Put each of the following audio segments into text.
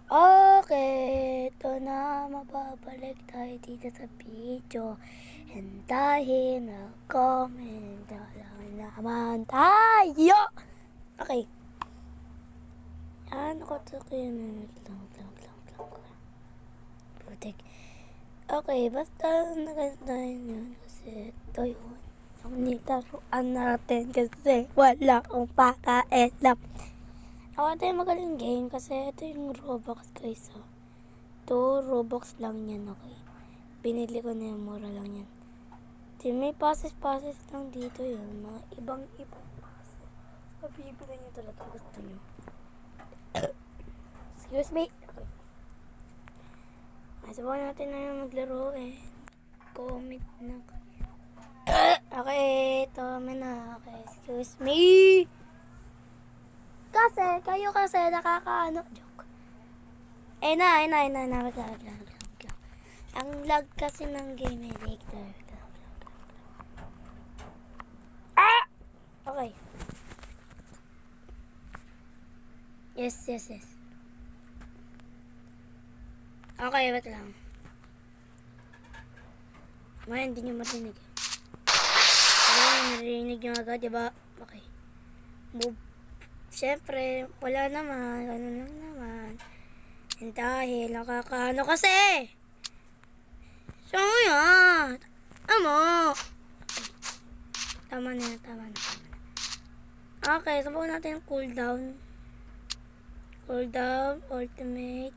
Okay, ito na mababalik tayo dito sa video. Hintayin na comment lang naman tayo. Okay. Yan, ako ito kayo. Lang. Putik. Okay, basta naganda yun kasi ito yun. Ang nilaruan natin kasi wala akong pakailam. Ako ito yung magaling game kasi ito yung Roblox guys. Ito, Roblox lang yan, okay. Binili ko na yung mura lang yan. May passes lang dito yun. Mga ibang passes. Mabibili nyo talaga gusto nyo. Excuse me. Okay. Subukan natin na yung maglaro eh. Comment na kayo. Okay, tama na. Okay, excuse me. Kayo kasi nakakaano. Joke. Wag lang. Ang lag kasi ng game eh. Okay. Yes. Okay, wait lang. Hindi nyo marinig. Narinig nyo agad, diba? Okay. Move. Siyempre, wala naman. Ano lang naman. Dahil nakakaano kasi. So, yan. Amo. Tama na. Okay, subukan natin yung cooldown. Cooldown, ultimate.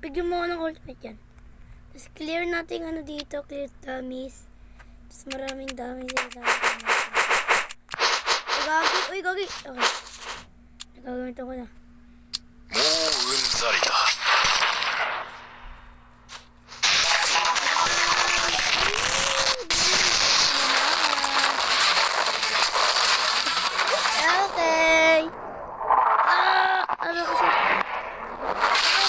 Bigyan mo ako ng ultimate yan. Tapos clear natin ano dito, clear dummies. Tapos maraming dummies dito. Uy, gagi. Okay. Nagagamitin ko na. Okay. Ano kasi? Okay.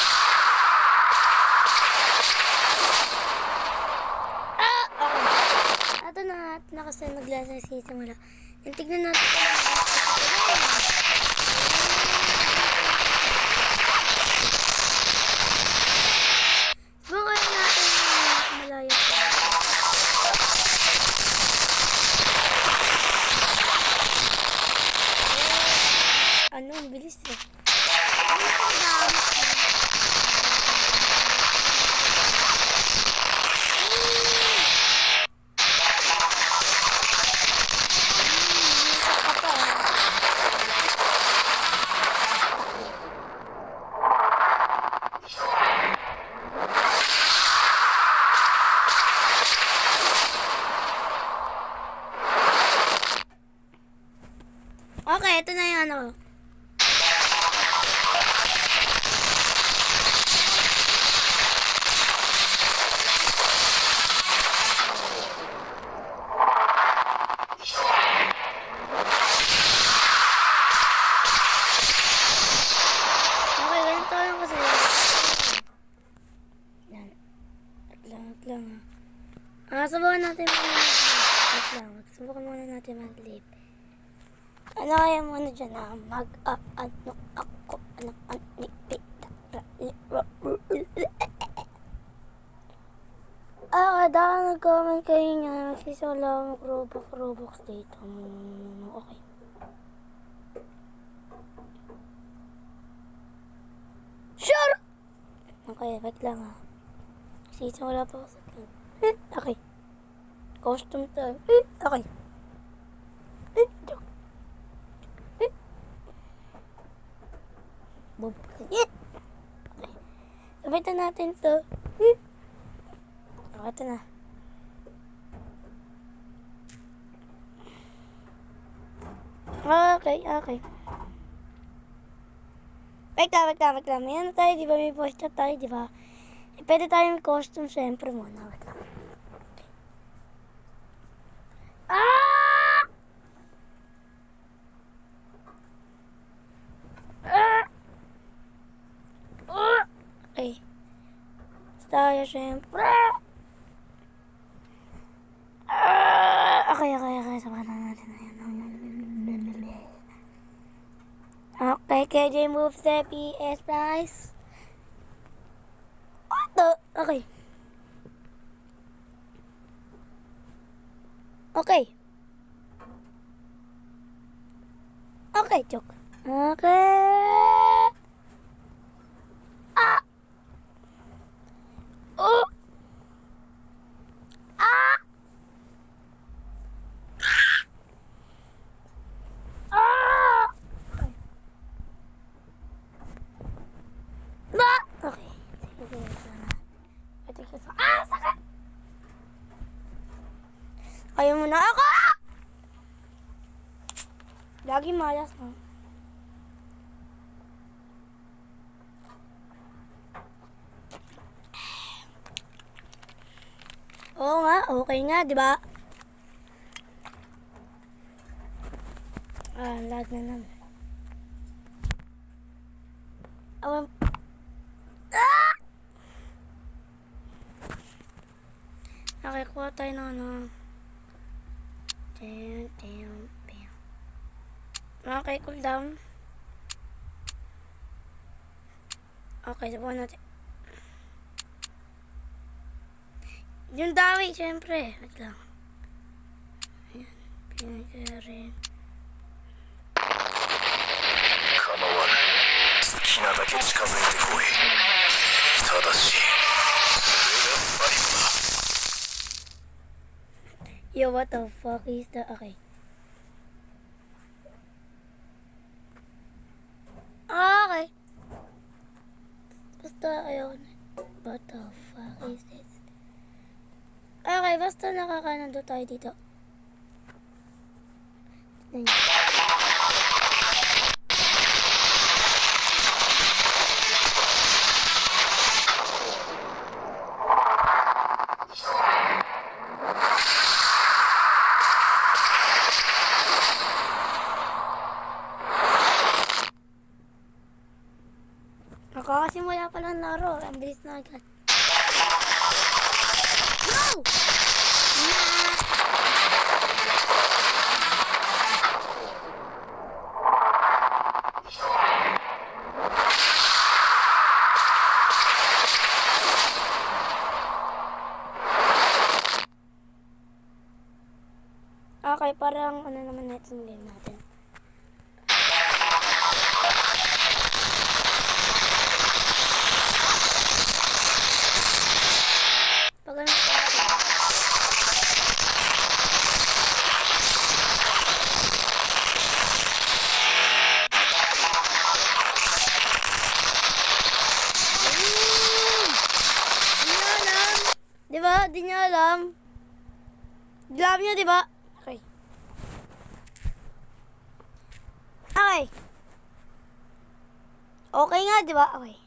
Ito na kasi naglasa sa simula. Tignan natin. Subukan natin malayo. Ano, ang bilis eh. Okay, ito na yung ano. Okay, ganito lang kasi. Yan. At lang ha. Subukan natin mag-live. Subukan muna natin mag-live. Ano kaya muna dyan na dahil nag-comment kayo niya, magsisala ang Roblox dito. Okay. Sure! Okay, wait lang ha. Magsisala pa ako sa game. Okay. Costume time. Okay. Okay. Sabitan natin to. Okay, ito na. Okay. Wait lang. May ano tayo, di ba? May voice chat tayo, di ba? Pwede tayo may costume, syempre muna. Wait lang. Okay. Tayo, syempre. Okay. Sabahan na natin. My KJ moves the PS price. What the? Okay. Okay. Okay, joke. Okay. Ah! Oh! Ah! Ah! Na! Okay. Sige, sana. Ito kasi. Ah! Sakit! Ayaw mo na ako! Lagi malas na. Oo nga, okay nga, di ba? Lag na naman. Ah! Okay, kuha tayo ng ano. Okay, cool down. Okay, sabuhan natin. Yung dami, syempre. Wait lang. Ayan, pinagkaya rin. 構わぬ。好きなだけ近づいてこい。ただし、それが最後だ。 Yo, what the fuck is that? Okay. Okay. Basta ayaw na. What the fuck is this? Okay, basta nakakanando tayo dito. Tignan niyo. Nakakasimula pa lang laro. Ang bilis na agad. No! Okay, parang ano naman next game natin. Pag ano diba? Di niya alam. Alam niya, diba? Okay. Okay. Okay nga, diba? Okay.